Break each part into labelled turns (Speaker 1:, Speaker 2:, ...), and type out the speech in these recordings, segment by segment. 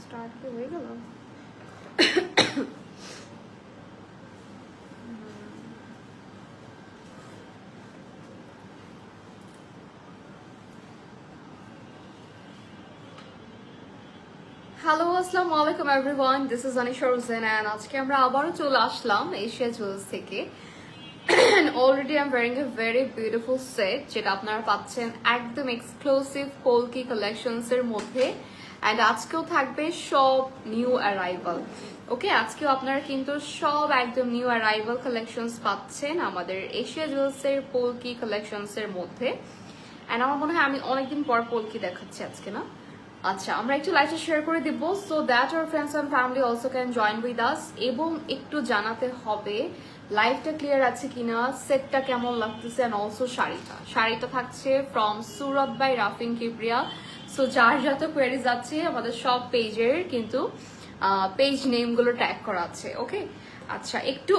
Speaker 1: Start কি হয়ে গেল? হ্যালো, আসসালামু আলাইকুম everyone, this is Anisha Hossain and আজকে আমরা আবারও চলে আসলাম এশিয়া জুয়েলস থেকে। Already I am wearing a very beautiful set, যেটা আপনারা পাচ্ছেন একদম এক্সক্লুসিভ পোলকি কালেকশনস এর মধ্যে। অ্যান্ড আজকেও থাকবে সব নিউ অ্যারাইভাল। ওকে, আজকেও আপনারা কিন্তু সব একদম নিউ অ্যারাইভাল কালেকশনস পাচ্ছেন আমাদের এশিয়া জুয়েলস এর পোলকি কালেকশনস এর মধ্যে। অ্যান্ড আমার মনে হয় আমি অনেকদিন পর পোলকি দেখাচ্ছি আজকে, না? আচ্ছা, আমরা একটু লাইভটা শেয়ার করে দিব so that our friends and family also can join with us. এবং একটু জানাতে হবে লাইভটা ক্লিয়ার আছে কিনা, সেটটা কেমন লাগতেছে, এন্ড অলসো শাড়িটা থাকছে ফ্রম সুরত বাই রাফিন কিবরিয়া। সো যার যত কোয়ারিজ আছে আমাদের সব পেজের কিন্তু পেজ নেমগুলো ট্যাগ করা আছে। ওকে, আচ্ছা একটু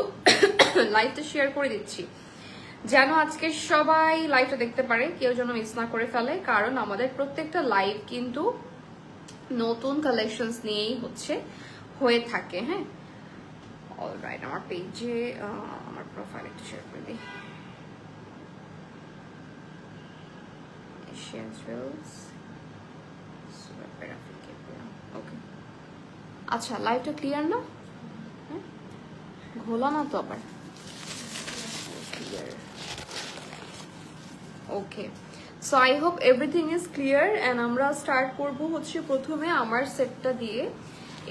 Speaker 1: লাইভটা শেয়ার করে দিচ্ছি যেন আজকে সবাই লাইভটা দেখতে পারে, কেউ যেন মিস না করে ফেলে, কারণ আমাদের প্রত্যেকটা লাইভ কিন্তু নতুন কালেকশনস নিয়েই হয়ে থাকে। হ্যাঁ, অলরাইট, আমার পেজে আমার প্রোফাইল একটু শেয়ার করে দিই। এশিয়ান জুয়েলস, ওকে, আচ্ছা লাইভটা ক্লিয়ার না? হ্যাঁ, ঘোলা না তো আবার? Clear, okay. So I hope everything is clear and আমরা স্টার্ট করব প্রথমে আমার সেটটা দিয়ে।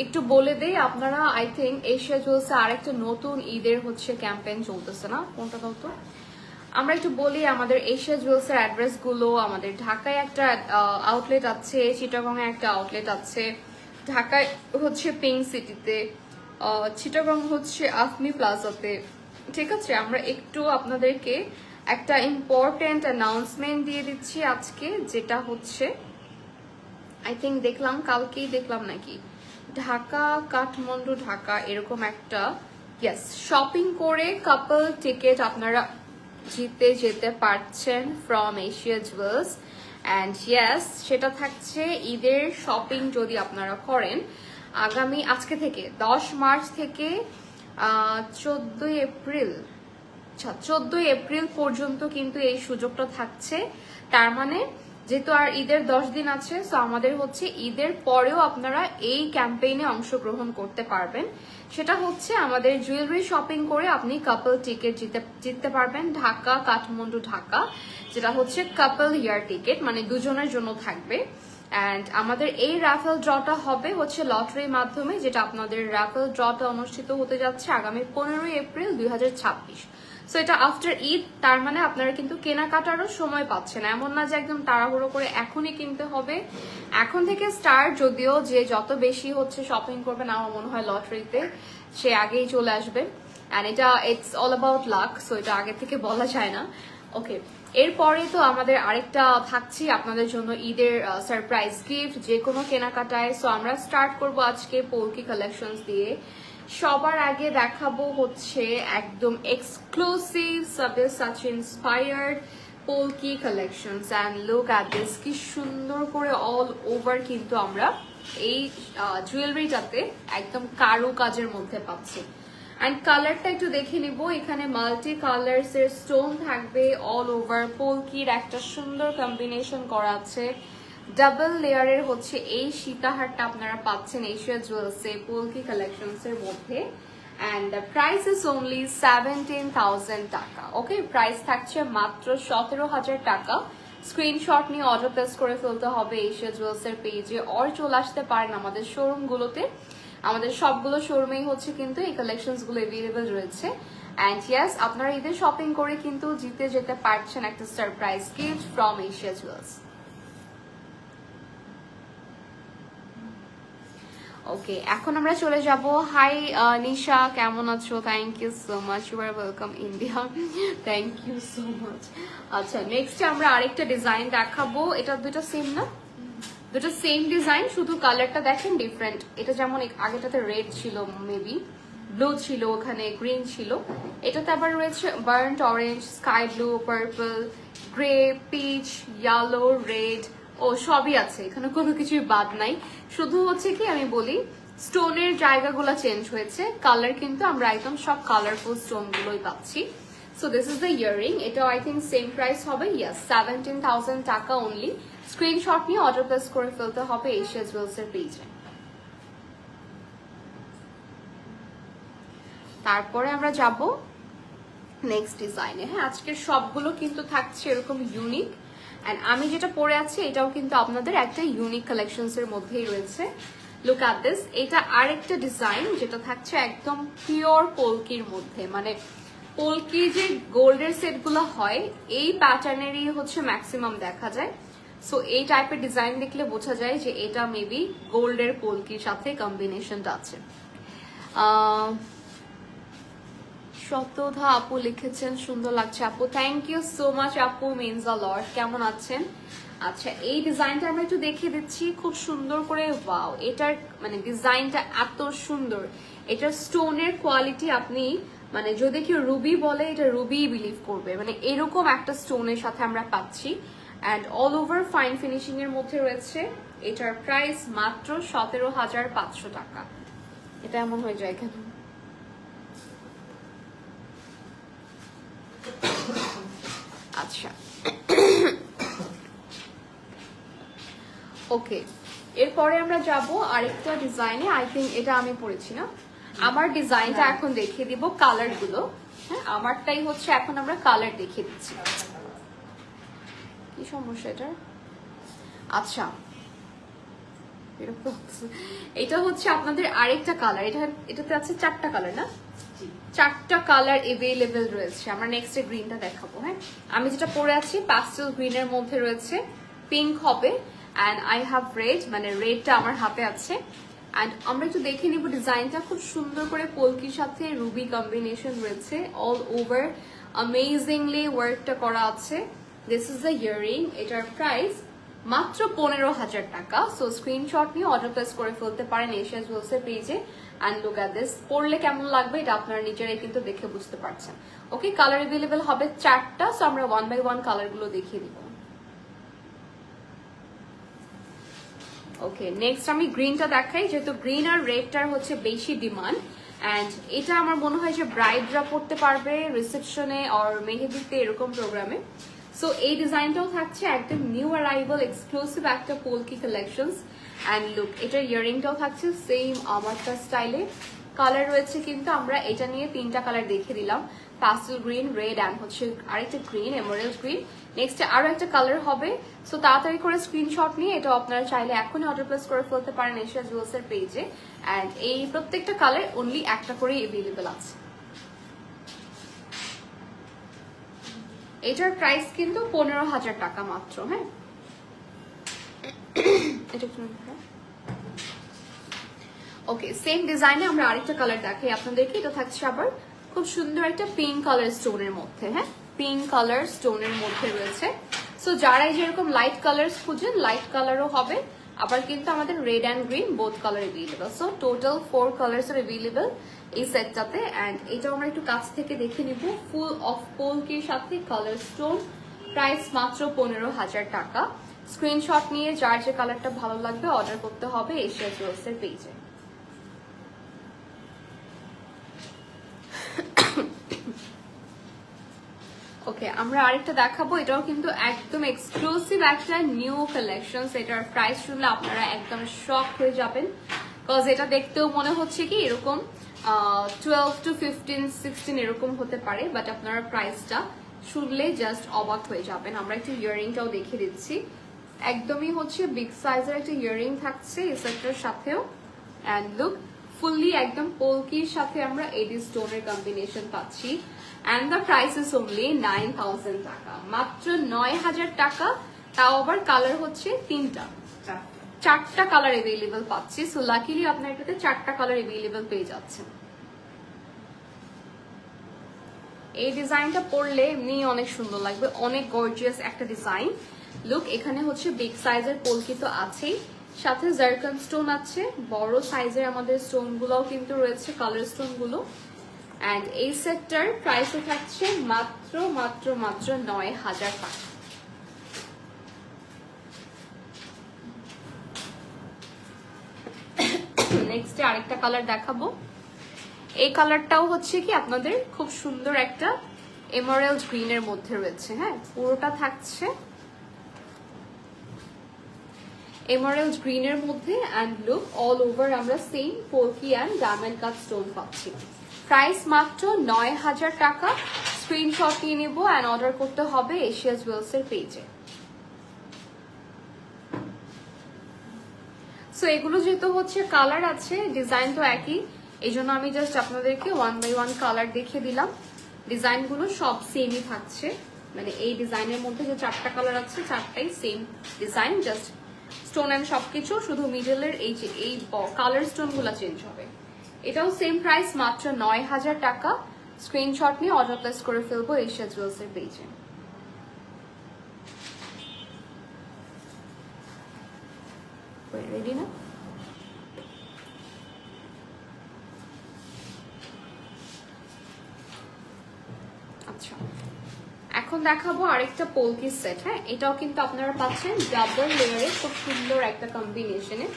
Speaker 1: একটু বলে দেই, আপনারা আই থিঙ্ক এশিয়া জুয়েলসে আরেকটা নতুন ঈদের ক্যাম্পেইন চলতেছে, না? কোনটা দাও তো। আমরা একটু বলি আমাদের এশিয়া জুয়েলসের অ্যাড্রেসগুলো। আমাদের ঢাকায় একটা আউটলেট আছে, চিটাগংয়ে একটা আউটলেট আছে, ঢাকায় পিঙ্ক সিটিতে, চিটাগং আফমি প্লাজাতে। ঠিক আছে, আমরা একটু আপনাদেরকে একটা ইম্পর্টেন্ট অ্যানাউন্সমেন্ট দিয়ে দিচ্ছি আজকে, যেটা আই থিঙ্ক দেখলাম কালকেই দেখলাম নাকি, ঢাকা কাঠমান্ডু ঢাকা এরকম একটা ইয়েস শপিং করে কাপল টিকেট আপনারা জিতে যেতে পারছেন from Asia jewels. And yes, সেটা থাকছে ঈদের শপিং যদি আপনারা করেন আগামী আজকে থেকে 10 মার্চ থেকে 14 এপ্রিল, আচ্ছা 14 এপ্রিল পর্যন্ত কিন্তু এই সুযোগটা থাকছে। তার মানে যেহেতু আর ঈদের 10 দিন আছে, সো আমাদের ঈদের পরেও আপনারা এই ক্যাম্পেইনে অংশগ্রহণ করতে পারবেন। সেটা আমাদের জুয়েলারি শপিং করে আপনি কাপল টিকিট জিততে পারবেন ঢাকা কাঠমান্ডু ঢাকা, যেটা কাপল ইয়ার টিকিট, মানে দুজনের জন্য থাকবে। অ্যান্ড আমাদের এই রাফেল ড্রটা হবে লটারির মাধ্যমে, যেটা আপনাদের রাফেল ড্রটা অনুষ্ঠিত হতে যাচ্ছে আগামী 15 এপ্রিল 2026। সো এটা আফটার ঈদ, তার মানে আপনারা কিন্তু কেনাকাটারও সময় পাচ্ছেন। এমন না যে একদম তাড়াহুড়ো করে এখনই কিনতে হবে। এখন থেকে স্টার্ট, যদিও যে যত বেশি শপিং করবেন আমার মনে হয় লটারিতে সে আগেই চলে আসবে। অ্যান্ড এটা it's all about lakh, so এটা আগে থেকে বলা যায় না। ওকে, এরপরে তো আমাদের আরেকটা থাকছে আপনাদের জন্য ঈদের সারপ্রাইজ গিফট যে কোনো কেনাকাটায়। সো আমরা স্টার্ট করব আজকে পোলকি কালেকশনস দিয়ে। সবার আগে দেখাবো একদম exclusive Sabyasachi inspired polki collections. And look at this, কি সুন্দর করে অল ওভার কিন্তু আমরা এই জুয়েলারিটাতে একদম কারু কাজের মধ্যে পাচ্ছি। অ্যান্ড কালারটা একটু দেখে নিব, এখানে মাল্টি কালার্স এর স্টোন থাকবে অল ওভার। পোলকির একটা সুন্দর কম্বিনেশন করা আছে, ডাবল লেয়ারের এই সীতাহারটা আপনারা পাচ্ছেন এশিয়া জুয়েলসে পোলকি কালেকশনস এর মধ্যে। And the price is only 17,000 টাকা। ওকে, প্রাইস থাকছে মাত্র 17,000 টাকা। স্ক্রিনশট নিয়ে অর্ডার প্লেস করে ফেলতে হবে এশিয়া জুয়েলস এর পেজে, অর চলে আসতে পারেন আমাদের শোরুমগুলোতে। আমাদের সবগুলো শোরুমেই কিন্তু এই কালেকশনস গুলো এভেলেবেল রয়েছে। অ্যান্ড ইয়েস, আপনারা ঈদের শপিং করে কিন্তু জিতে যেতে পারছেন একটা surprise gift from Asia jewels. Okay, এখন আমরা চলে যাব। হাই নিশা, কেমন আছো? Thank you so much, you are welcome India, thank you so much. আচ্ছা, নেক্সট আমরা আরেকটা ডিজাইন দেখাবো। এটা দুটো সেম না, দুটো সেম ডিজাইন, শুধু কালারটা দেখেন ডিফারেন্ট। এটা যেমন আগেটাতে রেড ছিল, মেবি ব্লু ছিল, ওখানে গ্রিন ছিল। এটাতে আবার রয়েছে burnt orange, sky blue, purple, grey, peach, yellow, red, ও সবই আছে, এখানে কোনো কিছুই বাদ নাই। শুধু হচ্ছে কি আমি বলি স্টোনের জায়গাগুলো চেঞ্জ হয়েছে, কালার কিন্তু আমরা একদম সব কালারফুল স্টোন গুলোই পাচ্ছি। So this is the earring, এটাও আই থিঙ্ক সেম প্রাইস হবে, ইয়াস 17,000 টাকা অনলি। স্ক্রিনশট নিয়ে অর্ডার প্লেস করে ফেলতে হবে এশিয়া জুয়েলস এর পেজে। তারপরে আমরা যাব নেক্সট ডিজাইনে। হ্যাঁ, আজকের সবগুলো কিন্তু থাকছে এরকম ইউনিক, এন্ড আমি যেটা পরে আছি এটাও কিন্তু আপনাদের একটা ইউনিক কালেকশনস এর মধ্যেই রয়েছে। লুক অ্যাট দিস, এটা আরেকটা ডিজাইন যেটা থাকছে একদম পিওর পোলকির মধ্যে, মানে পোলকি যে গোল্ডের সেটগুলো হয় এই প্যাটার্নেরই হচ্ছে ম্যাক্সিমাম দেখা যায়। সো এই টাইপের ডিজাইন দেখলে বোঝা যায় যে এটা মেবি গোল্ডের পোলকির সাথে কম্বিনেশনটা আছে। শতধা আপু লিখেছেন সুন্দর লাগছে আপু, থ্যাংক ইউ সো মাচ আপু, মিনস আ লট। কেমন আছেন? আচ্ছা, এই ডিজাইনটা আমরা একটু দেখিয়ে দিচ্ছি খুব সুন্দর করে। ওয়াও, এটার মানে ডিজাইনটা এত সুন্দর, এটার স্টোনের কোয়ালিটি আপনি মানে যদি কেউ রুবি বলে এটা রুবি বিলিভ করবে, মানে এরকম একটা স্টোনের সাথে আমরা পাচ্ছি। And all over fine finishing এর মধ্যে রয়েছে। এটার প্রাইস মাত্র 17,500 টাকা। এটা এমন হয়ে যায় কেন? আচ্ছা, ওকে, এরপরে আমরা যাব আরেকটা ডিজাইনে। আই থিঙ্ক এটা আমি পড়েছি না, আমার ডিজাইনটা এখন দেখিয়ে দিব কালার গুলো। হ্যাঁ, আমারটাই হচ্ছে এখন আমরা কালার দেখিয়ে দিচ্ছি। কি সমস্যা এটার? আচ্ছা, এটা হচ্ছে আপনাদের আরেকটা কালার। এটাতে আছে 4টা কালার না? 4টা কালার এভেলেবেল রয়েছে। আমরা নেক্সট গ্রিনটা দেখাবো। হ্যাঁ, আমি যেটা পরে আছি প্যাস্টেল গ্রিনের মধ্যে রয়েছে, পিঙ্ক হবে, অ্যান্ড আই হ্যাভ রেড, মানে রেডটা আমার হাতে আছে। অ্যান্ড আমরা একটু দেখে নিব ডিজাইনটা, খুব সুন্দর করে পোলকির সাথে রুবি কম্বিনেশন রয়েছে, অল ওভার অ্যামেজিংলি ওয়ার্কটা করা আছে। দিস ইজ দ্য ইয়াররিং, এটার প্রাইস মাত্র 15,000 টাকা। সো স্ক্রিনশট নিয়ে অর্ডার প্লেস করে ফেলতে পারেন এশিয়া জুয়েলস এর পেজে। অ্যান্ড লুক অ্যাট দিস, পরলে কেমন লাগবে এটা আপনারা নিজেরাই কিন্তু দেখে বুঝতে পারছেন। ওকে, কালার অ্যাভেলেবেল হবে 4টা। সো আমরা 1 বাই 1 কালার গুলো দেখিয়ে দিব। ওকে, নেক্সট আমি গ্রিনটা দেখাই, যেহেতু গ্রিন আর রেডটার হচ্ছে বেশি ডিমান্ড। অ্যান্ড এটা আমার মনে হয় যে ব্রাইডরা পড়তে পারবে রিসেপশনে আর মেহেদিতে, এরকম প্রোগ্রামে। সো এই ডিজাইনটাও থাকছে একদম নিউ অ্যারাইভাল এক্সক্লুসিভ একটা পোলকি কালেকশনস। অ্যান্ড লুক, এটার ইয়াররিংটাও থাকছে সেম আমারটা স্টাইলে। কালার রয়েছে কিন্তু আমরা এটা নিয়ে 3টা কালার দেখে দিলাম, প্যাস্টেল গ্রিন, রেড অ্যান্ড হচ্ছে আরেকটা গ্রিন, এমারেল্ড গ্রিন। নেক্সট আরো একটা কালার হবে। সো তাড়াতাড়ি করে স্ক্রিনশট নিয়ে এটা আপনারা চাইলে এখনই অর্ডার প্লেস করে ফেলতে পারেন এশিয়া জুয়েলস এর পেজে। অ্যান্ড এই প্রত্যেকটা কালার অনলি একটা করেই অ্যাভেলেবেল আছে। এটার প্রাইস কিন্তু 15,000 টাকা মাত্র। হ্যাঁ, ওকে, সেম ডিজাইনে আমরা আরেকটা কালার দেখাই আপনাদেরকে। এটা থাকছে আবার খুব সুন্দর একটা পিঙ্ক কালার স্টোনের মধ্যে। হ্যাঁ, পিঙ্ক কালার স্টোনের মধ্যে রয়েছে। সো যারাই যেরকম লাইট কালার খুঁজেন লাইট কালারও হবে, আবার কিন্তু আমাদের red and green both colour available. So total 4 colours are available এই সেটটাতে। অ্যান্ড এটাও আমরা একটু কাছ থেকে দেখে নিব, ফুল অফ পোলকির সাথে কালার স্টোন, প্রাইস মাত্র 15,000 টাকা। স্ক্রিনশট নিয়ে যার যে কালারটা ভালো লাগবে অর্ডার করতে হবে এশিয়া জুয়েলস এর পেজে। ওকে, আমরা আরেকটা দেখাবো, এটাও কিন্তু একদম এক্সক্লুসিভ একটা নিউ কালেকশন। এটার প্রাইস শুনলে আপনারা একদম শক হয়ে যাবেন, বিকজ এটা দেখতেও মনে হচ্ছে কি এরকম 12 to 15, 16 এরকম হতে পারে, বাট আপনারা প্রাইসটা শুনলে জাস্ট অবাক হয়ে যাবেন। আমরা একটু ইয়াররিংটাও দেখিয়ে দিচ্ছি, একদমই হচ্ছে বিগ সাইজের একটা ইয়াররিং থাকছে এই সেটটার সাথেও। অ্যান্ড লুক, ফুললি একদম পোলকির সাথে আমরা এডি স্টোনের কম্বিনেশন পাচ্ছি। And the price is only 9,000 টাকা, মাত্র 9,000 টাকা। তাও আবার কালার হচ্ছে 4টা কালার এভেলেবেল পাচ্ছি। সো লাকিলি আপনার এটাতে 4টা কালার এভেলেবেল পেয়ে যাচ্ছেন। এই ডিজাইনটা পরলে এমনি অনেক সুন্দর লাগবে, অনেক গর্জিয়াস একটা ডিজাইন। লুক, এখানে হচ্ছে বিগ সাইজের পোলকি তো আছেই, সাথে জারকান স্টোন আছে, বড় সাইজের আমাদের স্টোন গুলোও কিন্তু রয়েছে, কালার স্টোন গুলো। অ্যান্ড এই সেটটার প্রাইসও থাকছে মাত্র 9,000 টাকা। নেক্সটে আরেকটা কালার দেখাবো। এই কালারটাও হচ্ছে কি আপনাদের খুব সুন্দর একটা এমারেল্ড গ্রিনের মধ্যে রয়েছে। হ্যাঁ, পুরোটা থাকছে এমারেল্ড গ্রিনের মধ্যে অ্যান্ড লুক অল ওভার আমরা same polki and diamond cut stone পাচ্ছি। প্রাইস মাত্র ৯,০০০ টাকা। স্ক্রিনশট নিয়ে নেবো অ্যান্ড অর্ডার করতে হবে এশিয়া জুয়েলসের পেজে। সো এগুলো যেহেতু হচ্ছে কালার আছে, ডিজাইন তো একই, এই জন্য আমি জাস্ট আপনাদেরকে 1 বাই 1 কালার দেখিয়ে দিলাম। ডিজাইনগুলো সব সেমই থাকছে, মানে এই ডিজাইনের মধ্যে যে 4টা কালার আছে 4টাই same design, just stone and সবকিছু, শুধু মিডলের এই যে এই কালার স্টোনগুলো চেঞ্জ হবে। এটাও সেম প্রাইস মাত্র ৯,০০০ টাকা। স্ক্রিনশট নিয়ে অর্ডার প্লেস করে ফেলবো এশিয়া জুয়েলসের পেজে। রেডি না? আচ্ছা, এখন দেখাবো আরেকটা পোলকি সেট। হ্যাঁ, এটাও কিন্তু আপনারা পাচ্ছেন ডাবল লেয়ারে, খুব সুন্দর একটা কম্বিনেশনে।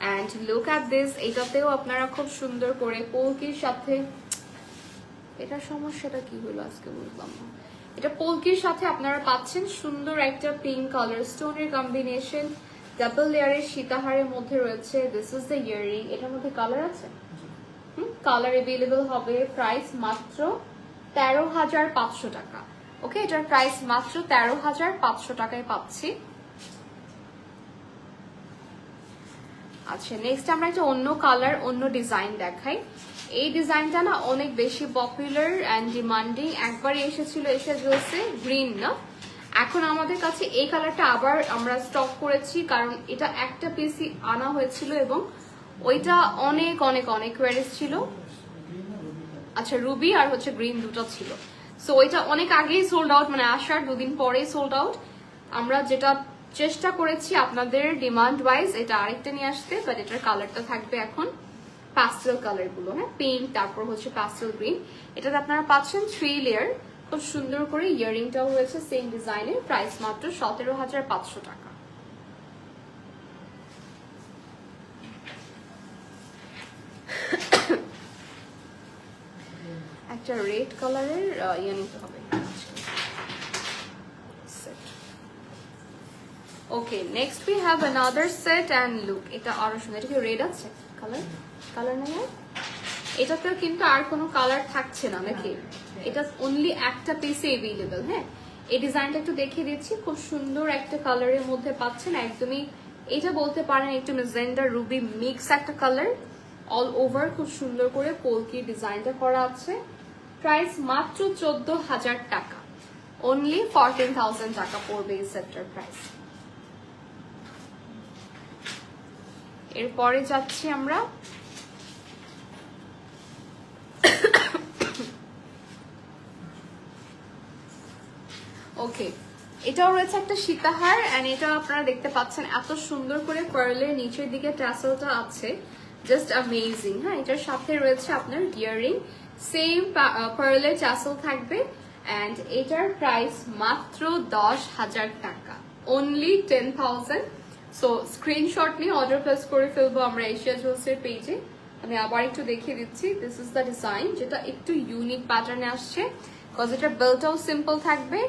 Speaker 1: অ্যান্ড লুক অ্যাট দিস, এটাতেও আপনারা খুব সুন্দর করে পোলকির সাথে, এটার সমস্যাটা কি হলো আজকে বুঝলাম না, এটা পোলকির সাথে আপনারা পাচ্ছেন সুন্দর একটা পিঙ্ক কালার স্টোনের কম্বিনেশন, ডাবল লেয়ারের সীতাহারের মধ্যে রয়েছে। This is the earring. এটার মধ্যে কালার আছে, কালার অ্যাভেলেবল হবে। প্রাইস মাত্র ১৩,৫০০ টাকা। ওকে, এটার প্রাইস মাত্র ১৩,৫০০ টাকায় পাচ্ছি। আচ্ছা, নেক্সট আমরা একটা অন্য কালার অন্য ডিজাইন দেখাই। এই ডিজাইনটা না অনেক বেশি পপুলার অ্যান্ড ডিমান্ডিং, একবারই এসেছিল এশিয়া জুয়েলসে, গ্রিন না, এখন আমাদের কাছে এই কালারটা আবার আমরা স্টক করেছি, কারণ এটা একটা পিসই আনা হয়েছিল এবং ওইটা অনেক অনেক অনেক কোয়ারিজ ছিল। আচ্ছা, রুবি আর হচ্ছে গ্রিন দুটো ছিল। সো ওইটা অনেক আগেই সোল্ড আউট, মানে আসার 2 দিন পরেই সোল্ড আউট। আমরা যেটা চেষ্টা করেছি আপনাদের ডিমান্ড ওয়াইজ এটা আরেকটা নিয়ে আসতে, বাট এটার কালারটা থাকবে এখন প্যাস্টেল কালার গুলো। হ্যাঁ, পিঙ্ক, তারপর হচ্ছে প্যাস্টেল গ্রিন। এটাতে আপনারা পাচ্ছেন 3 লেয়ার, খুব সুন্দর করে ইয়ারিংটাও রয়েছে সেম ডিজাইনের। প্রাইস মাত্র ১৭,৫০০ টাকা। একটা রেড কালারের ইয়ে নিতে হবে। Okay, next we have another set and look, এটা আরো সুন্দর। এটা কি রেড আছে কালার? কালার নেই, এটাতেও কিন্তু আর কোনো কালার থাকছে না নাকি? এটা অনলি একটা পিসে অ্যাভেলেবল। হ্যাঁ, এই ডিজাইনটা একটু দেখিয়ে দিচ্ছি, খুব সুন্দর একটা কালারের মধ্যে পাচ্ছেন, একদমই এটা বলতে পারেন একটু ম্যাজেন্ডা রুবি মিক্স একটা কালার, অল ওভার খুব সুন্দর করে পোলকি ডিজাইনটা করা আছে। প্রাইস মাত্র ১৪,০০০ টাকা, অনলি 14,০০০ টাকা পড়বে এই সেটটার প্রাইস। এরপরে যাচ্ছি আমরা ওকে, এটাও রয়েছে একটা সীতাহার এন্ড এটা আপনারা দেখতে পাচ্ছেন এত সুন্দর করে পার্লের নিচের দিকে ট্যাসেলটা আছে, জাস্ট অ্যামেজিং। হ্যাঁ, এটার সাথে রয়েছে আপনার ইয়ারিং, সেম পার্লের ট্যাসেল থাকবে এন্ড এটার প্রাইস মাত্র ১০,০০০ টাকা, অনলি 10,000। সো স্ক্রিনশট নিয়ে অর্ডার প্লেস করে ফেলবো আমরা এশিয়া জুয়েলসের পেজে। আমি আবার একটু দেখিয়ে দিচ্ছি, দিস ইজ দ্য ডিজাইন, যেটা একটু ইউনিক প্যাটার্নে আসছে, বিকজ এটার বেল্টটাও সিম্পল থাকবে,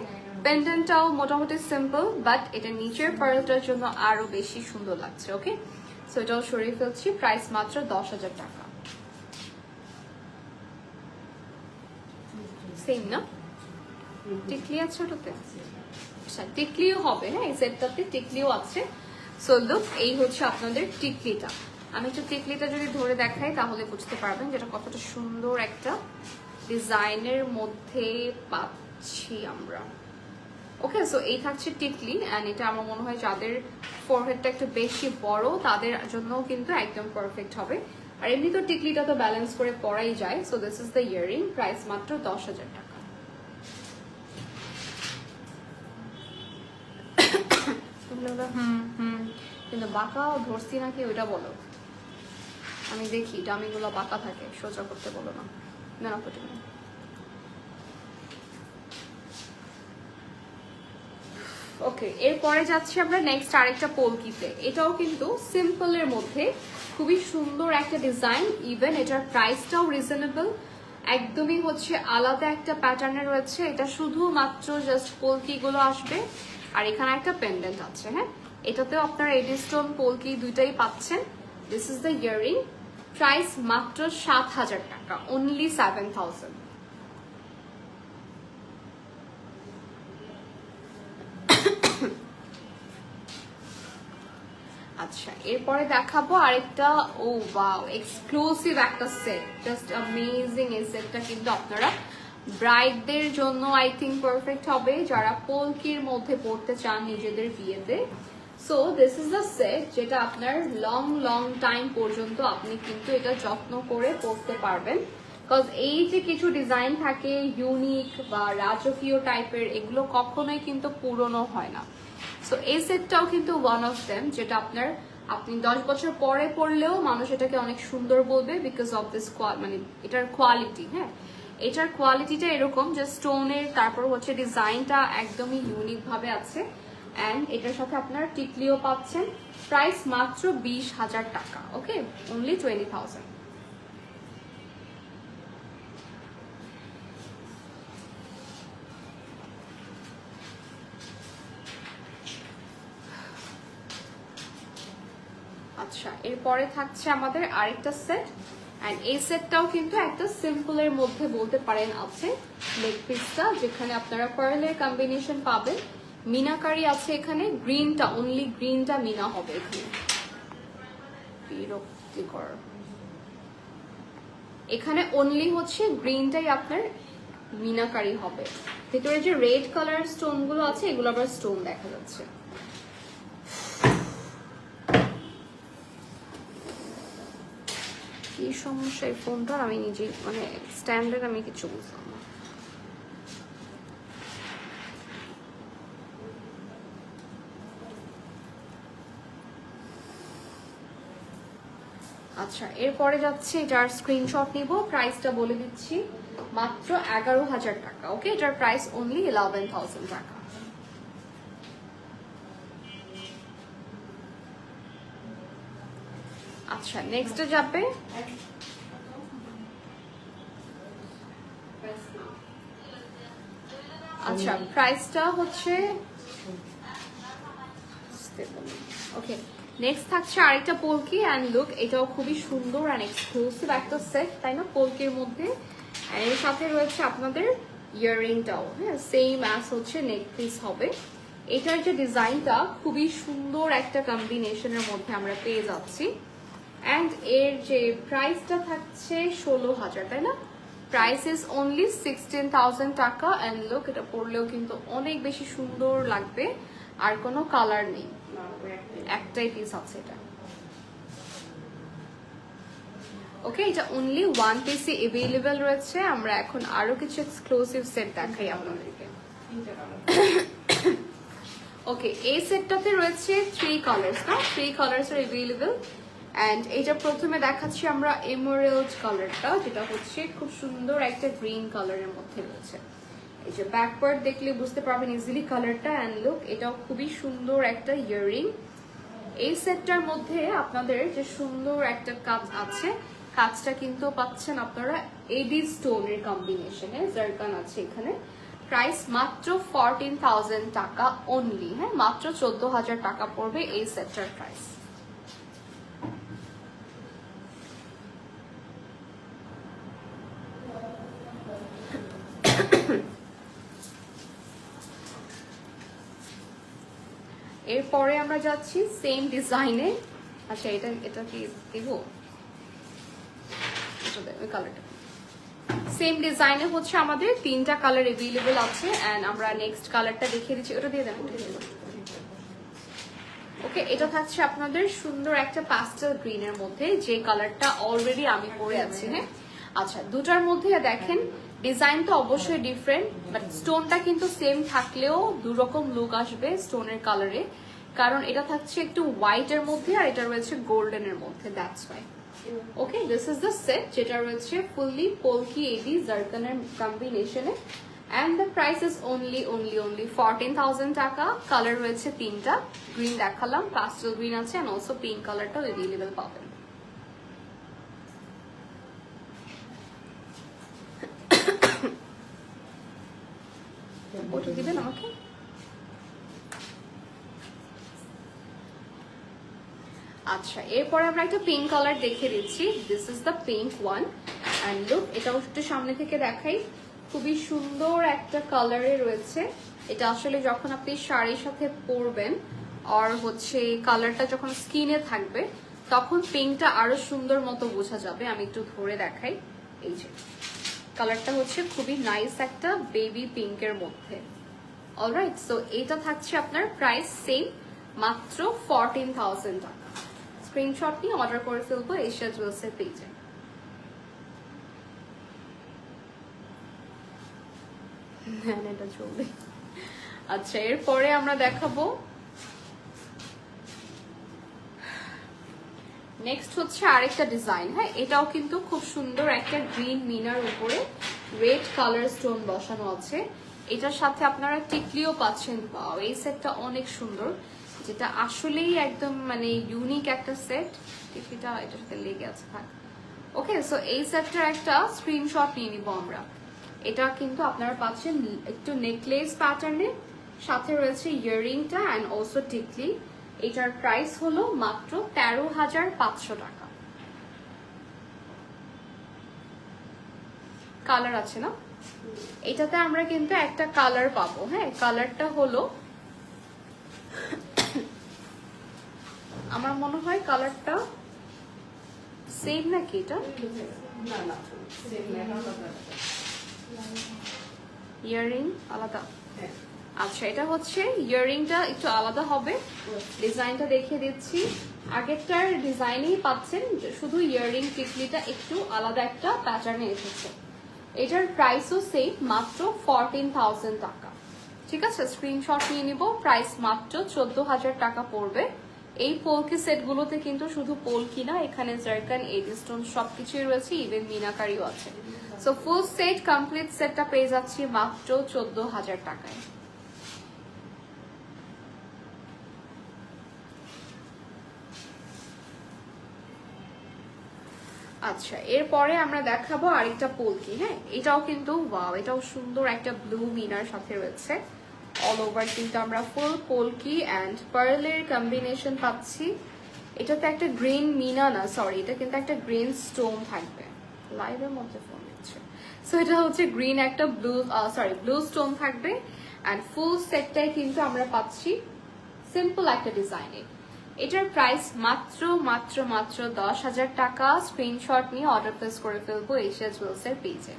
Speaker 1: পেন্ডেন্টটাও মোটামুটি সিম্পল, বাট এটা নিচের পার্লটার জন্য আরো বেশি সুন্দর লাগছে। ওকে, সো এটাও সরিয়ে ফেলছি, প্রাইস মাত্র ১০,০০০ টাকা। সেম না? টিকলি আছে ওটাতে? আচ্ছা, টিকলিও হবে। হ্যাঁ, এই সেটটাতে টিকলিও আছে। সো লুক, এই হচ্ছে আপনাদের টিকলিটা। আমি একটু টিকলিটা যদি ধরে দেখাই তাহলে বুঝতে পারবেন যেটা কতটা সুন্দর একটা ডিজাইনের মধ্যে পাচ্ছি আমরা। ওকে, সো এই থাকছে টিকলি অ্যান্ড এটা আমার মনে হয় যাদের ফোরহেডটা একটু বেশি বড় তাদের জন্য কিন্তু একদম পারফেক্ট হবে। আর এমনি তো টিকলিটা তো ব্যালেন্স করে পরাই যায়। So this is the earring, price মাত্র ১০,০০০ টাকা। কিন্তু বাঁকা ধরছি নাকি ওইটা বলো, আমি দেখি ডামিগুলো বাঁকা থাকে, সোজা করতে বলো না। না না, ফটো ওকে, এরপরে যাচ্ছি আমরা নেক্সট আরেকটা পোলকিতে। এটাও কিন্তু সিম্পলের মধ্যে খুবই সুন্দর একটা ডিজাইন, ইভেন এটার প্রাইসটাও রিজনেবল, একদমই হচ্ছে আলাদা একটা প্যাটার্নে রয়েছে। এটা শুধুমাত্র জাস্ট পোলকিগুলো আসবে, আর এখানে একটা পেন্ডেন্ট আছে। হ্যাঁ, এটাতেও আপনারা এডি স্টোন পোলকি দুইটাই পাচ্ছেন। This is the earring, price মাত্র 7,000 টাকা, অনলি 7,000। আচ্ছা, এরপরে দেখাবো আরেকটা, ও ওয়াও, এক্সক্লুসিভ একটা সেট, জাস্ট অ্যামেজিং। এই সেটটা কিন্তু আপনারা ব্রাইডদের জন্য আই থিঙ্ক পারফেক্ট হবে, যারা পোলকির মধ্যে পড়তে চান নিজেদের বিয়েতে। So this is the set, যেটা আপনার লং লং টাইম পর্যন্ত আপনি কিন্তু এটা যত্ন করে পড়তে পারবেন। বিকজ এই যে কিছু ডিজাইন থাকে ইউনিক বা রাজকীয় টাইপের, এগুলো কখনোই কিন্তু পুরনো হয় না। সো এই সেটটাও কিন্তু ওয়ান অফ দেম, যেটা আপনি 10 বছর পরে পড়লেও মানুষ এটাকে অনেক সুন্দর বলবে, বিকজ অফ দিস মানে এটার কোয়ালিটি। হ্যাঁ, এটার কোয়ালিটিটা এরকম যে স্টোনের, তারপর হচ্ছে ডিজাইনটা একদমই ইউনিক ভাবে আছে, অ্যান্ড এটার সাথে আপনারা টিকলিও পাচ্ছেন। প্রাইস মাত্র 20,000 টাকা। ওকে, অনলি 20,000। আচ্ছা, এরপরে থাকছে আমাদের আরেকটা সেট, অ্যান্ড এই সেটটাও কিন্তু একটা সিম্পলের মধ্যে বলতে পারেন আছে। নেক পিসটা, যেখানে আপনারা পার্লের কম্বিনেশন পাবেন, মিনাকারি আছে এখানে, গ্রিনটা, অনলি গ্রিনটা মিনা হবে এখানে, বিরক্তিকর। এখানে অনলি হচ্ছে গ্রিনটাই আপনার মিনাকারি হবে। ভিতরে যে রেড কালার স্টোন গুলো আছে, এগুলো আবার স্টোন দেখা যাচ্ছে। কি সমস্যা এই ফোনটার, আমি নিজে মানে স্ট্যান্ডার্ড আমি কিছু বুঝলাম না। আচ্ছা, এরপরে যাচ্ছে যার স্ক্রিনশট নিব, প্রাইসটা বলে দিচ্ছি, মাত্র 11,000 টাকা। ওকে, এটার প্রাইস অনলি 11,000 টাকা। আচ্ছা, নেক্সটে যাবে আচ্ছা, প্রাইসটা হচ্ছে ওকে। নেক্সট থাকছে আরেকটা পোলকি, অ্যান্ড লুক, এটাও খুবই সুন্দর অ্যান্ড এক্সক্লুসিভ একটা সেট, তাই না, পোলকির মধ্যে। এর সাথে রয়েছে আপনাদের ইয়াররিংটাও, হ্যাঁ, সেম অ্যাজ হচ্ছে নেক পিস হবে। এটার যে ডিজাইনটা খুবই সুন্দর একটা কম্বিনেশনের মধ্যে আমরা পেয়ে যাচ্ছি, অ্যান্ড এর যে প্রাইসটা থাকছে 16,000, তাই না। প্রাইস ইজ অনলি 16,000 টাকা, অ্যান্ড লুক, এটা পরলেও কিন্তু অনেক বেশি সুন্দর লাগবে, আর কোনো কালার নেই, একটাই পিস আছে এটা। ওকে, এটা অনলি ওয়ান পিসে এভেলেবেল রয়েছে। আমরা এখন আরো কিছু এক্সক্লুসিভ সেট দেখাই আপনাদেরকে। ওকে, এই সেটটাতে রয়েছে 3 কালার্স, না, 3 কালার্স আর এভেলেবেল। অ্যান্ড এটা প্রথমে দেখাচ্ছি আমরা এমারেল্ড কালারটা, যেটা হচ্ছে খুব সুন্দর একটা গ্রিন কালারের মধ্যে রয়েছে। এই যে ব্যাক পার্ট দেখলে বুঝতে পারবেন ইজিলি কালারটা, অ্যান্ড লুক, এটাও খুবই সুন্দর একটা ইয়াররিং। এই সেটটার মধ্যে আপনাদের যে সুন্দর একটা কাজ আছে, কাজটা কিন্তু পাচ্ছেন আপনারা এডি স্টোনের কম্বিনেশনে, জারকান আছে এখানে। প্রাইস মাত্র 14,000 টাকা অনলি। হ্যাঁ, মাত্র 14,000 টাকা পড়বে এই সেটটার প্রাইস। এরপরে আমরা যাচ্ছি সেম ডিজাইনে। আচ্ছা, এটা কি দিব, কালারটা সেম ডিজাইনে হচ্ছে আমাদের 3টা কালার এভেলেবেল আছে, এন্ড আমরা নেক্সট কালারটা দেখিয়ে দিচ্ছি। ওটা দিয়ে দেন। ওকে, এটা থাকছে আপনাদের সুন্দর একটা পাস্টেল গ্রিনের মধ্যে, যে কালারটা অলরেডি আমি পরে আছি। হ্যাঁ, আচ্ছা, দুটার মধ্যে দেখেন ডিজাইন তো অবশ্যই ডিফারেন্ট, বাট স্টোনটা কিন্তু সেম থাকলেও দুরকম লুক আসবে স্টোনের কালারে, কারণ এটা থাকছে একটু হোয়াইটের মধ্যে আর এটা রয়েছে গোল্ডেনের মধ্যে, that's why. Okay, this is the set, যেটা রয়েছে ফুললি পোলকি এডি জারকানের কম্বিনেশনে। and the price is only 14,000 টাকা। কালার রয়েছে তিনটা, গ্রিন দেখালাম, পাস্টেল গ্রিন আছে, and also পিঙ্ক কালারটাও अवेलेबल পাবেন। ওটা দিবেন আমাকে। আচ্ছা, এরপরে আমরা একটা পিঙ্ক কালার দেখে দিচ্ছি। This is the pink one, and look, এটাও একটু সামনে থেকে দেখাই। খুবই সুন্দর একটা কালারে রয়েছে। এটা আসলে যখন আপনি শাড়ির সাথে পরবেন আর হচ্ছে কালারটা যখন স্কিনে থাকবে তখন পিঙ্কটা আরো সুন্দর মতো বোঝা যাবে। আমি একটু ধরে দেখাই। এই যে কালারটা হচ্ছে খুবই নাইস একটা বেবি পিঙ্কের মধ্যে। অলরাইট, সো এটা থাকছে আপনার প্রাইস সেম, মাত্র 14,000 টাকা। স্ক্রিনশট নিয়ে অর্ডার করে ফেলবো এশিয়া জুয়েলসের পেজে। এটা চলবে। আচ্ছা, এরপরে আমরা দেখাবো নেক্সট হচ্ছে আরেকটা ডিজাইন। হ্যাঁ, এটাও কিন্তু খুব সুন্দর একটা গ্রিন মিনার উপরে রেড কালার স্টোন বসানো আছে। এটার সাথে আপনারা টিকলিও পাচ্ছেন। পাও, এই সেটটা অনেক সুন্দর, যেটা আসলেই একদম মানে ইউনিক একটা সেট। টিকলিটা এটার সাথে লেগে আছে, থাক। ওকে, সো এই সেটটার একটা স্ক্রিনশট নিয়ে নিব আমরা। এটা কিন্তু আপনারা পাচ্ছেন একটু নেকলেস প্যাটার্নে, সাথে রয়েছে ইয়াররিংটা অ্যান্ড অলসো টিকলি। এটার প্রাইস হলো মাত্র 13,500 টাকা। কালার আছে না, এটাতে আমরা কিন্তু একটা কালার পাবো। হ্যাঁ, কালারটা হলো আমার মনে হয় কালারটা সেম নাকি, এটা ইয়াররিং আলাদা। আচ্ছা, এটা হচ্ছে ইয়াররিংটা একটু আলাদা হবে। ডিজাইনটা দেখিয়ে দিচ্ছি। আগেরটার ডিজাইনেই পাচ্ছেন, শুধু ইয়াররিং টিকলিটা একটু আলাদা একটা প্যাটার্নে এসেছে। এটার প্রাইসও সেম, মাত্র 14,000 টাকা। ঠিক আছে, স্ক্রিনশট নিয়ে নিব। প্রাইস মাত্র 14,000 টাকা পড়বে। এই পোলকি সেটগুলোতে কিন্তু শুধু পোলকি না, এখানে জারকান, এডি স্টোন সবকিছুই রয়েছে, ইভেন মিনাকারিও আছে। সো ফুল সেট কমপ্লিট সেটটা পেয়ে যাচ্ছি মাত্র 14,000 টাকায়। আচ্ছা, এরপরে আমরা দেখাবো আরেকটা পোলকি। হ্যাঁ, এটাও কিন্তু ওয়াও, এটাও সুন্দর একটা ব্লু মিনার সাথে রয়েছে। অল ওভার কিন্তু আমরা ফুল পোলকি অ্যান্ড পার্লের কম্বিনেশন পাচ্ছি। এটাতে একটা গ্রিন মিনা না, সরি, এটা কিন্তু একটা গ্রিন স্টোন থাকবে। লাইভের মধ্যে ফোন দিচ্ছে। সো এটা হচ্ছে গ্রিন একটা ব্লু স্টোন থাকবে। অ্যান্ড ফুল সেটটাই কিন্তু আমরা পাচ্ছি সিম্পল একটা ডিজাইনে। এটার প্রাইস মাত্র মাত্র মাত্র 10,000 টাকা। স্ক্রিনশট নিয়ে অর্ডার প্লেস করে ফেলবো এশিয়া জুয়েলসের পেজে।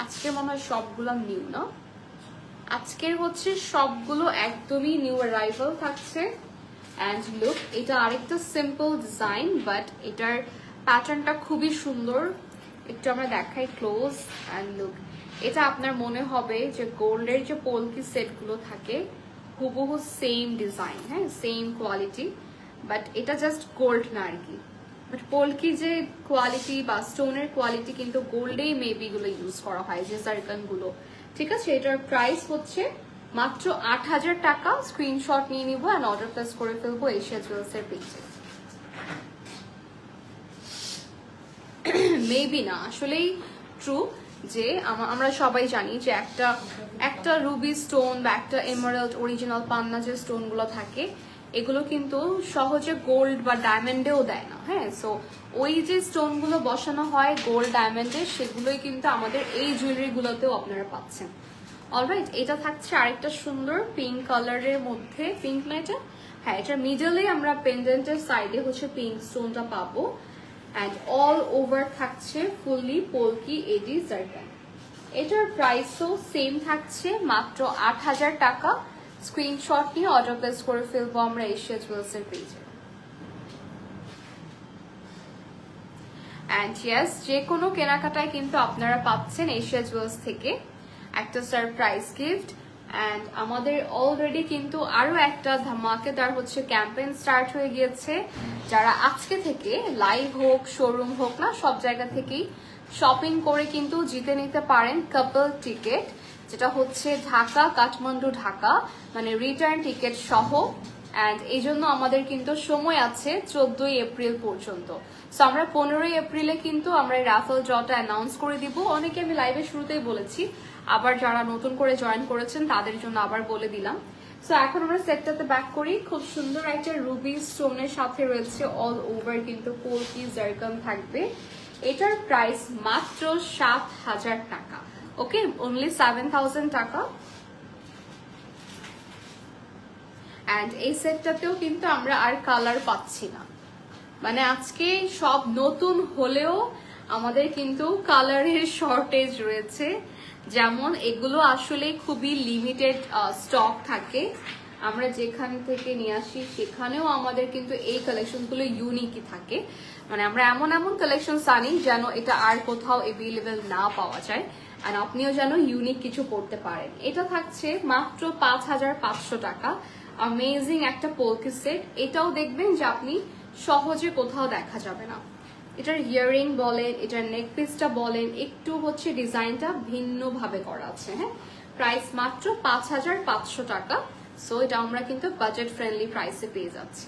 Speaker 1: আজকের মনে হয় সবগুলো নিউ না, আজকের হচ্ছে সবগুলো একদমই নিউ অ্যারাইভাল থাকছে। অ্যান্ড লুক, এটা আরেকটা সিম্পল ডিজাইন, বাট এটার প্যাটার্নটা খুবই সুন্দর। একটু আমরা দেখাই ক্লোজ। অ্যান্ড লুক, এটা আপনার মনে হবে যে গোল্ডের যে পোলকি সেটগুলো থাকে হুবহু সেম ডিজাইন, হ্যাঁ, সেম কোয়ালিটি, বাট এটা জাস্ট গোল্ড না আর কি। বাট পোলকি যে কোয়ালিটি বা স্টোনের কোয়ালিটি কিন্তু গোল্ডেই মেবি গুলো ইউজ করা হয়, যে জারকান গুলো। ঠিক আছে, এটার প্রাইস হচ্ছে মাত্র 8,000 টাকা। স্ক্রিনশট নিয়ে নিবো অ্যান্ড অর্ডার প্লেস করে ফেলবো এশিয়া জুয়েলসের পেজে। মেবি না, আসলেই ট্রু যে আমরা সবাই জানি যে একটা রুবি স্টোন বা একটা এমারাল্ড অরিজিনাল পান্না যে স্টোন গুলো থাকে, এগুলো কিন্তু সহজে গোল্ড বা ডায়মন্ডেও দেয় না। হ্যাঁ, সো ওই যে স্টোন গুলো বসানো হয় গোল্ড ডায়মন্ডে, সেগুলোই কিন্তু আমাদের এই জুয়েলারি গুলোতেও আপনারা পাচ্ছেন। অলরাইট, এটা থাকছে আরেকটা সুন্দর পিঙ্ক কালারের মধ্যে। পিঙ্ক না এটা, হ্যাঁ, এটার মিডলে আমরা পেন্ডেন্টের সাইডে হচ্ছে পিঙ্ক স্টোনটা পাবো। অ্যান্ড অল ওভার থাকছে ফুললি পোলকি এডি জারকান। এটার প্রাইসও সেম থাকছে, মাত্র 8,000 টাকা। স্ক্রিনশট নিয়ে অর্ডার প্লেস করে ফেলবো আমরা এশিয়া জুয়েলসের পেজে। অ্যান্ড ইয়েস, যে কোনো কেনাকাটায় কিন্তু আপনারা পাচ্ছেন এশিয়া জুয়েলস থেকে একটা সারপ্রাইজ গিফট। অ্যান্ড আমাদের অলরেডি কিন্তু আরো একটা ধামাকেদার হচ্ছে ক্যাম্পেইন স্টার্ট হয়ে গিয়েছে। যারা আজকে থেকে লাইভ হোক, শোরুম হোক না, সব জায়গা থেকেই শপিং করে কিন্তু জিতে নিতে পারেন কাপল টিকেট, যেটা হচ্ছে ঢাকা কাঠমান্ডু ঢাকা, মানে রিটার্ন টিকেট সহ। অ্যান্ড এই জন্য আমাদের কিন্তু সময় আছে 14ই এপ্রিল পর্যন্ত। সো আমরা 15ই এপ্রিলে কিন্তু আমরা এই রাফেল ড্রটা অ্যানাউন্স করে দিব। অনেকে আমি লাইভের শুরুতেই বলেছি, আবার যারা নতুন করে জয়েন করেছেন তাদের জন্য আবার বলে দিলাম। সো এখন আমরা সেটটাতে ব্যাক করি। খুব সুন্দর একটা রুবি স্টোনের সাথে রয়েছে অল ওভার কিন্তু পোলকি জারকান থাকবে। এটার প্রাইস মাত্র 7,000 টাকা। ওকে, অনলি 7,000 টাকা। অ্যান্ড এই সেটটাতেও কিন্তু আমরা আর কালার পাচ্ছি না, মানে আজকে সব নতুন হলেও আমাদের কিন্তু কালারের শর্টেজ রয়েছে। যেমন এগুলো আসলে খুবই লিমিটেড স্টক থাকে, আমরা যেখান থেকে নিয়ে আসি সেখানেও আমাদের কিন্তু এই কালেকশনগুলো ইউনিকই থাকে। মানে আমরা এমন এমন কালেকশন আনি যেন এটা আর কোথাও অ্যাভেলেবেল না পাওয়া যায়, আর আপনিও যেন ইউনিক কিছু পড়তে পারেন। এটা থাকছে মাত্র 5,500 টাকা। অ্যামেজিং একটা পোলকি সেট। এটাও দেখবেন যে আপনি সহজে কোথাও দেখা যাবে না। এটার ইয়াররিং বলেন, এটার নেক পিসটা বলেন, একটু হচ্ছে ডিজাইনটা ভিন্নভাবে করা আছে। হ্যাঁ, প্রাইস মাত্র 5,500 টাকা। সো এটা আমরা কিন্তু বাজেট ফ্রেন্ডলি প্রাইসে পেয়ে যাচ্ছি।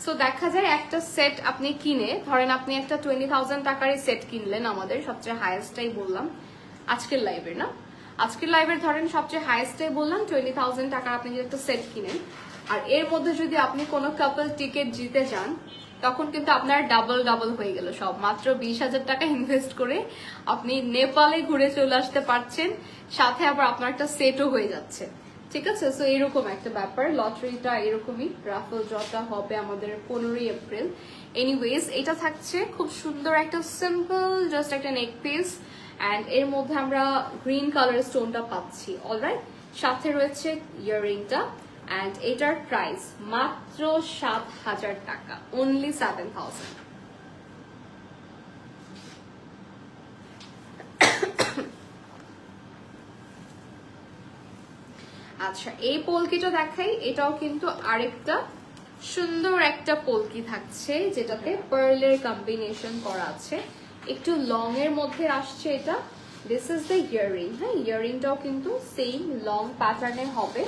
Speaker 1: সো দেখা যায় একটা সেট আপনি কিনে, ধরেন আপনি একটা 20,000 টাকারই সেট কিনলেন, আমাদের সবচেয়ে হাইয়েস্টটাই বললাম আজকের লাইভের, না আজকের লাইভের ধরেন সবচেয়ে হাইয়েস্টটাই বললাম 20,000 টাকার আপনি যদি একটা সেট কিনেন, আর এর মধ্যে যদি আপনি কোনো কাপল টিকেট জিতে যান, তখন কিন্তু আপনার ডাবল হয়ে গেল সব। মাত্র 20,000 টাকা ইনভেস্ট করে আপনি নেপালে ঘুরে চলে আসতে পারছেন, সাথে আবার আপনার একটা সেটও হয়ে যাচ্ছে। ঠিক আছে, সো এরকম একটা ব্যাপার। লটারিটা এরকমই, রাফেল ড্রটা হবে আমাদের 15ই এপ্রিল। এনিওয়েজ, এটা থাকছে খুব সুন্দর একটা সিম্পল জাস্ট একটা নেক পিস, অ্যান্ড এর মধ্যে আমরা গ্রিন কালার স্টোনটা পাচ্ছি। অলরাইট, সাথে রয়েছে ইয়াররিংটা, অ্যান্ড এটার প্রাইস মাত্র 7,000 টাকা, অনলি 7,000। আচ্ছা, এই পোলকিটা দেখাই। এটাও কিন্তু আরেকটা সুন্দর একটা পোলকি থাকছে, যেটাতে পার্লের কম্বিনেশন করা আছে, একটু লং এর মধ্যে আসছে এটা। This is the earring. হ্যাঁ, ইয়াররিংটাও কিন্তু সেম লং প্যাটার্নের হবে,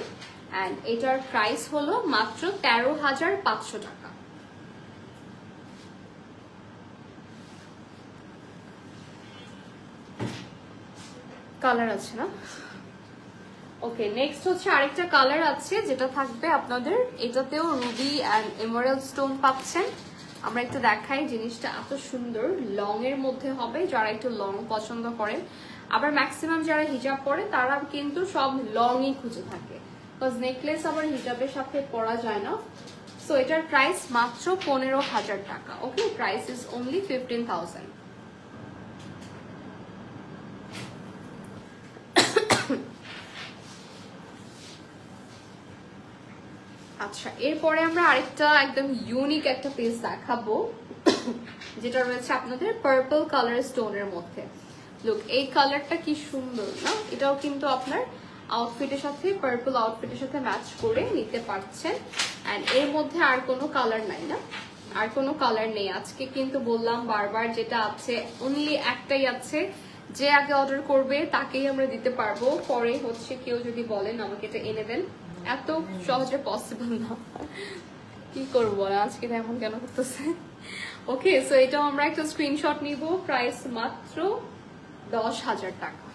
Speaker 1: অ্যান্ড এটার প্রাইস হলো মাত্র 13,500 টাকা। কালার আছে না? ওকে, নেক্সট হচ্ছে আরেকটা কালার আছে যেটা থাকবে আপনাদের, এটাতেও রুবি অ্যান্ড এমারাল্ড স্টোন পাচ্ছেন। আমরা একটু দেখাই, জিনিসটা এত সুন্দর লং এর মধ্যে হবে, যারা একটু লং পছন্দ করেন। আবার ম্যাক্সিমাম যারা হিজাব পরে তারা কিন্তু সব লংই খুঁজে থাকে, বিকজ নেকলেস আবার হিজাবের সাথে পরা যায় না। সো এটার প্রাইস মাত্র 15,000 টাকা। ওকে, প্রাইস ইজ অনলি 15,000। আচ্ছা, এরপরে আমরা আরেকটা একদম ইউনিক একটা পিস দেখাবো, যেটা রয়েছে আপনাদের পার্পল কালার স্টোনের মধ্যে। লুক, এই কালারটা কি সুন্দর না? এটাও কিন্তু আপনার আউটফিটের সাথে, পার্পল আউটফিটের সাথে ম্যাচ করে নিতে পারছেন। অ্যান্ড এর মধ্যে আর কোনো কালার নাই, না আর কোনো কালার নেই। আজকে কিন্তু বললাম বারবার, যেটা আছে অনলি একটাই আছে, যে আগে অর্ডার করবে তাকেই আমরা দিতে পারবো। পরে হচ্ছে কেউ যদি বলেন আমাকে এটা এনে দেন, এত সহজে পসিবল না। কি করবো না, আজকে এমন কেন করতেছে? ওকে, সো এটাও আমরা একটা স্ক্রিনশট নিব। প্রাইস মাত্র 10,000 টাকা।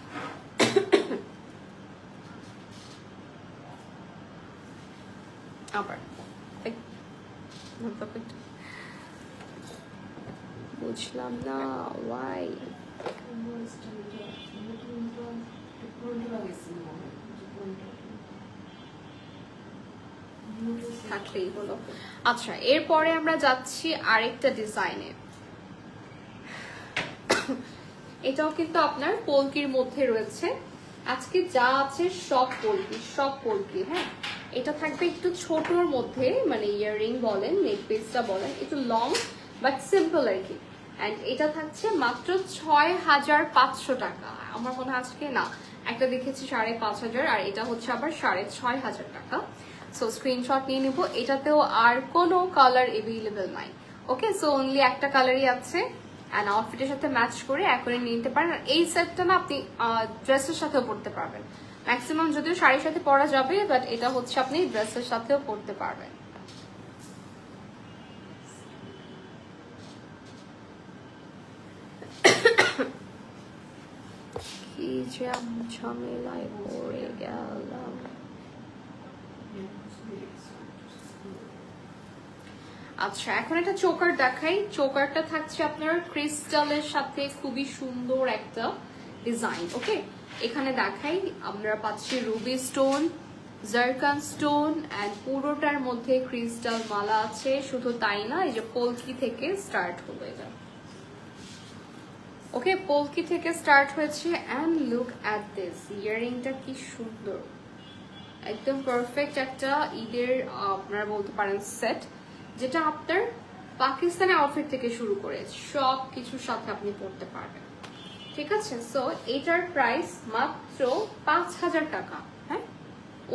Speaker 1: আবার বুঝলাম না ওয়াই। থাকলেই হলো। আচ্ছা, এরপরে আমরা যাচ্ছি আরেকটা ডিজাইনে। এটাও কিন্তু আপনার পোলকির মধ্যে রয়েছে। আজকে যা আছে সব পোলকি। হ্যাঁ, এটা থাকবে একটু ছোটর মধ্যে, মানে ইয়াররিং বলেন, নেক পিসটা বলেন, একটু লং বাট সিম্পল আর কি। অ্যান্ড এটা থাকছে মাত্র 6,500 টাকা। আমার মনে হয় আজকে না, একটা দেখেছি 5,500, আর এটা হচ্ছে আবার 6,500 টাকা। সো স্ক্রিনশট নিয়ে নিব। এটাতেও আর কোনো কালার অ্যাভেলেবেল নাই। ওকে, সো অনলি একটা কালারই আছে অ্যান্ড আউটফিটের সাথে ম্যাচ করে একরে নিয়ে নিতে পারেন। আর এই সেটটা না আপনি ড্রেসের সাথেও পরতে পারবেন, ম্যাক্সিমাম যদিও শাড়ির সাথে পরা যাবে, বাট এটা হচ্ছে আপনি ড্রেসের সাথেও পরতে পারবেন। কি যে ঝামেলায় পড়ে গেলাম। আচ্ছা, এখন একটা চোকার দেখাই। চোকারটা থাকছে আপনার ক্রিস্টালের সাথে খুবই সুন্দর একটা ডিজাইন। ওকে, এখানে দেখাই আমরা পাচ্ছি ruby stone, zircon stone and পুরোটার মধ্যে ক্রিস্টাল মালা আছে। শুধু তাই না, এই যে পলকি থেকে স্টার্ট হলো এটা। ওকে, পলকি থেকে স্টার্ট হয়েছে অ্যান্ড লুক অ্যাট দিস, ইয়াররিংটা কি সুন্দর, একদম পারফেক্ট একটা ঈদের আপনারা বলতে পারেন সেট, যেটা আপনার পাকিস্তানি আউটফিট থেকে শুরু করে সব কিছুর সাথে আপনি পরতে পারবেন। ঠিক আছে, সো এটার প্রাইস মাত্র 5,000 টাকা। হ্যাঁ,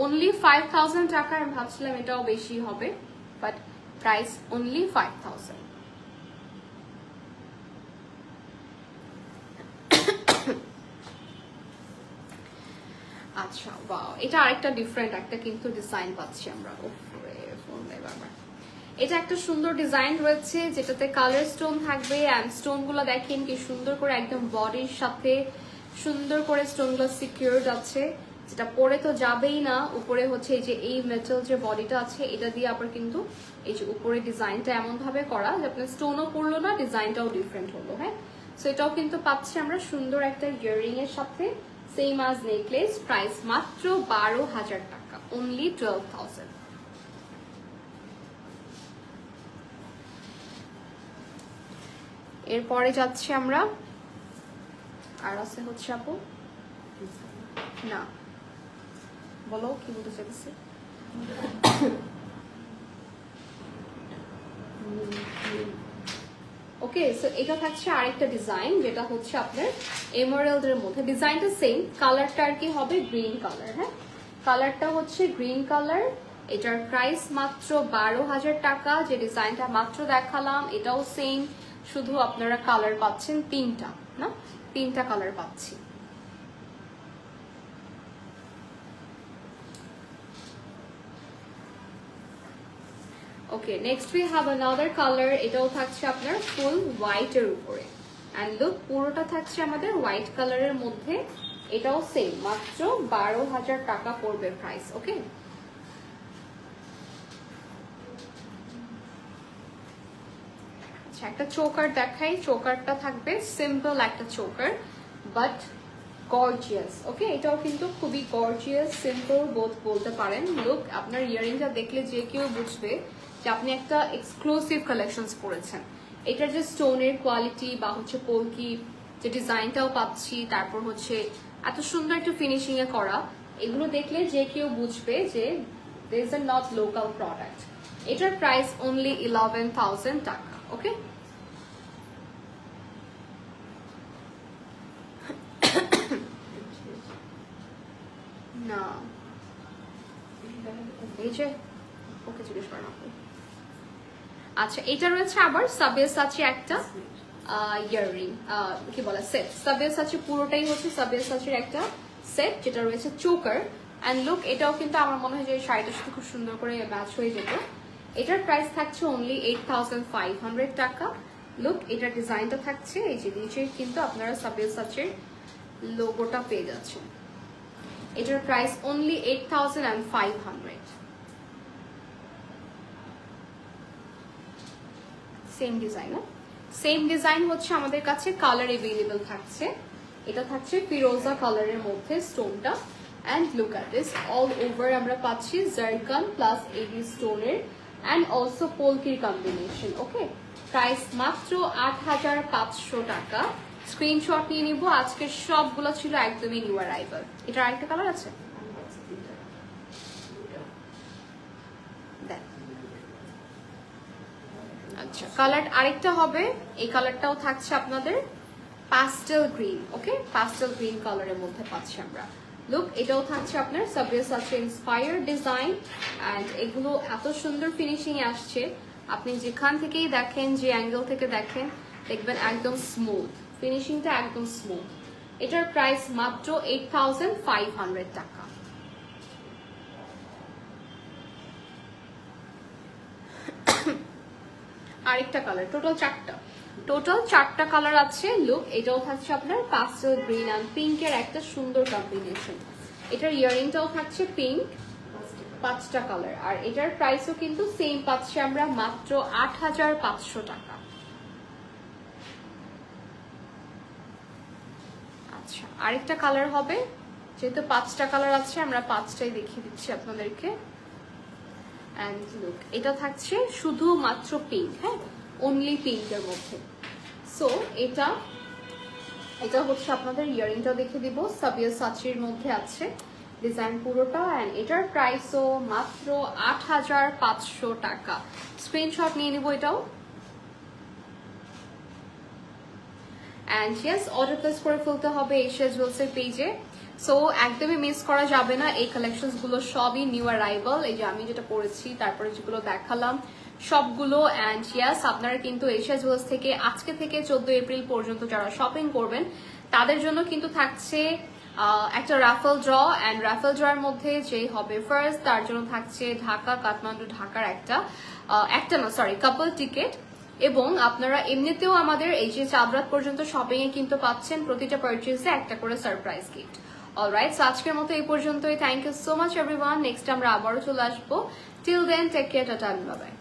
Speaker 1: অনলি 5,000 টাকা। আমি ভাবছিলাম এটাও বেশি হবে, বাট প্রাইস অনলি 5,000। আচ্ছা, ওয়াও, এটা আরেকটা ডিফারেন্ট একটা কিন্তু ডিজাইন পাচ্ছি আমরা। এটা একটা সুন্দর ডিজাইন রয়েছে যেটাতে কালার স্টোন থাকবে অ্যান্ড স্টোন গুলো দেখেন কি সুন্দর করে একদম বডির সাথে সুন্দর করে স্টোন গুলো সিকিউরড আছে, যেটা পরে তো যাবেই না। উপরে হচ্ছে এই যে এই মেটাল যে বডিটা আছে এটা দিয়ে আবার কিন্তু এই যে উপরে ডিজাইনটা এমন ভাবে করা যে আপনার স্টোনও পড়লো না, ডিজাইনটাও ডিফারেন্ট হলো। হ্যাঁ, সো এটাও কিন্তু পাচ্ছি আমরা সুন্দর একটা ইয়াররিং এর সাথে, সেম আজ নেকলেস। প্রাইস মাত্র 12,000 টাকা, অনলি 12,000। এরপরে যাচ্ছি আমরা, আর আছে হচ্ছে আপু না, বলো কি বলতে চাইছি। ওকে, সো এটা থাকছে আরেকটা ডিজাইন যেটা হচ্ছে আপনার এমারাল্ডের মধ্যে। ডিজাইনটা সেম, কালারটা আর কি হবে গ্রিন কালার। হ্যাঁ, কালারটা হচ্ছে গ্রিন কালার। এটার প্রাইস মাত্র 12,000 টাকা। যে ডিজাইনটা মাত্র দেখালাম এটাও সেম, শুধু আপনারা কালার পাচ্ছেন তিনটা, না তিনটা কালার পাচ্ছি। Okay, next we have another colour. এটাও থাকছে আপনার ফুল হোয়াইটের উপরে অ্যান্ড লুক পুরোটা থাকছে আমাদের হোয়াইট কালারের মধ্যে। এটাও সেম, মাত্র 12,000 টাকা পড়বে প্রাইস। ওকে, আচ্ছা, একটা চোকার দেখাই। চোকারটা থাকবে সিম্পল একটা চোকার বাট গর্জিয়াস। ওকে, এটাও কিন্তু খুবই গর্জিয়াস, সিম্পল বোথ বলতে পারেন। লুক, আপনার ইয়ারিংটা দেখলে যে কেউ বুঝবে যে আপনি একটা এক্সক্লুসিভ কালেকশনস পরেছেন। এটার যে স্টোনের কোয়ালিটি বা হচ্ছে পলকি যে ডিজাইনটাও পাচ্ছি, তারপর হচ্ছে এত সুন্দর একটা ফিনিশিং এ করা, এগুলো দেখলে যে কেউ বুঝবে যে this are not local product. এটার প্রাইস অনলি 11,000 টাকা। ওকে, না এই যে ওকে জিজ্ঞেস করেন আপনি। আচ্ছা, এটা রয়েছে আবার সাবিয়াসাচি একটা ইয়াররিং, কি বলে সেট। সাবিয়াসাচি পুরোটাই হচ্ছে সাবিয়াসাচির একটা সেট যেটা রয়েছে চোকার অ্যান্ড লুক। এটাও কিন্তু আমার মনে হয় যে শাড়িটার সাথে খুব সুন্দর করে ম্যাচ হয়ে যেত। এটার প্রাইস থাকছে অনলি 8,500 টাকা। লুক, এটার ডিজাইনটা থাকছে এই যে নিচে কিন্তু আপনারা সাবিয়াসাচির লোগোটা পেয়ে যাচ্ছেন। এটার price only 8,500। Same design, same design হচ্ছে আমাদের কাছে কালার এভেলেবল থাকছে। এটা থাকছে ফিরোজা কালারের মধ্যে স্টোনটা and look at this, all over আমরা পাচ্ছি জারকান প্লাস এডি স্টোনের অ্যান্ড অলসো পোলকির কম্বিনেশন। ওকে, প্রাইস মাত্র 8,500 টাকা। স্ক্রিনশট নিয়ে নিব। আজকের সবগুলো ছিল একদমই নিউ অ্যারাইভাল। এটা আরেকটা কালার আছে, আচ্ছা কালার আরেকটা হবে। এই কালারটাও থাকছে আপনাদের পাস্টেল গ্রিন। ওকে, পাস্টেল গ্রিন কালারের মধ্যে পাচ্ছি আমরা। লুক এটাও থাকছে আপনার সাবিয়াসাচি ইন্সপায়ার্ড ডিজাইন অ্যান্ড এগুলো এত সুন্দর ফিনিশিং আসছে, আপনি যেখান থেকেই দেখেন, যে অ্যাঙ্গেল থেকে দেখেন, দেখবেন একদম স্মুথ ফিনিশিংটা, একদম স্মুথ। এটার প্রাইস মাত্র 8500 টাকা। আরেকটা কালার, টোটাল চারটা কালার আছে। লুক এটাও থাকছে আপনার পাস্টেল গ্রিন অ্যান্ড পিঙ্কের একটা সুন্দর কম্বিনেশন। এটার ইয়াররিংটাও থাকছে পিঙ্ক, 5টা কালার। আর এটার প্রাইসও কিন্তু সেম পাচ্ছি আমরা মাত্র 8500 টাকা। আচ্ছা আরেকটা কালার হবে, যেহেতু 5টা কালার আছে আমরা 5টাই দেখিয়ে দিচ্ছি আপনাদেরকে। অ্যান্ড লুক এটা থাকছে শুধুমাত্র পিঙ্ক, হ্যাঁ অনলি পিঙ্কের মধ্যে। সো এটা হচ্ছে আপনাদের ইয়ারিংটা দেখে দিব, সাবিয়াসাচির মধ্যে আছে ডিজাইন পুরোটা। অ্যান্ড এটার প্রাইসও মাত্র 8500 টাকা। স্ক্রিনশট নিয়ে নিব এটাও। অ্যান্ড ইয়েস অর্ডার প্লেস করে ফেলতে হবে এশিয়া জুয়েলসের পেজে। সো একদমই মিস করা যাবে না, এই কালেকশনস গুলো সবই নিউ অ্যারাইভাল। এই যে আমি যেটা পরেছি, তারপরে যেগুলো দেখালাম সবগুলো। অ্যান্ড ইয়েস আপনারা কিন্তু এশিয়া জুয়েলস থেকে আজকে থেকে 14 এপ্রিল পর্যন্ত যারা শপিং করবেন তাদের জন্য কিন্তু থাকছে একটা রাফেল ড্র। অ্যান্ড রাফেল ড্রয়ের মধ্যে যে হবে ফার্স্ট, তার জন্য থাকছে ঢাকা কাঠমান্ডু ঢাকার একটা কাপল টিকেট। এবং আপনারা এমনিতেও আমাদের এই যে চাঁদরাত পর্যন্ত শপিং এ কিন্তু পাচ্ছেন প্রতিটা পারচেজে একটা করে সারপ্রাইজ গিফট। অলরাইট, সো আজকের মতো এই পর্যন্তই। Thank you so much everyone. Next আমরা আবারও চলে আসবো। Till then take care, tata, bye by.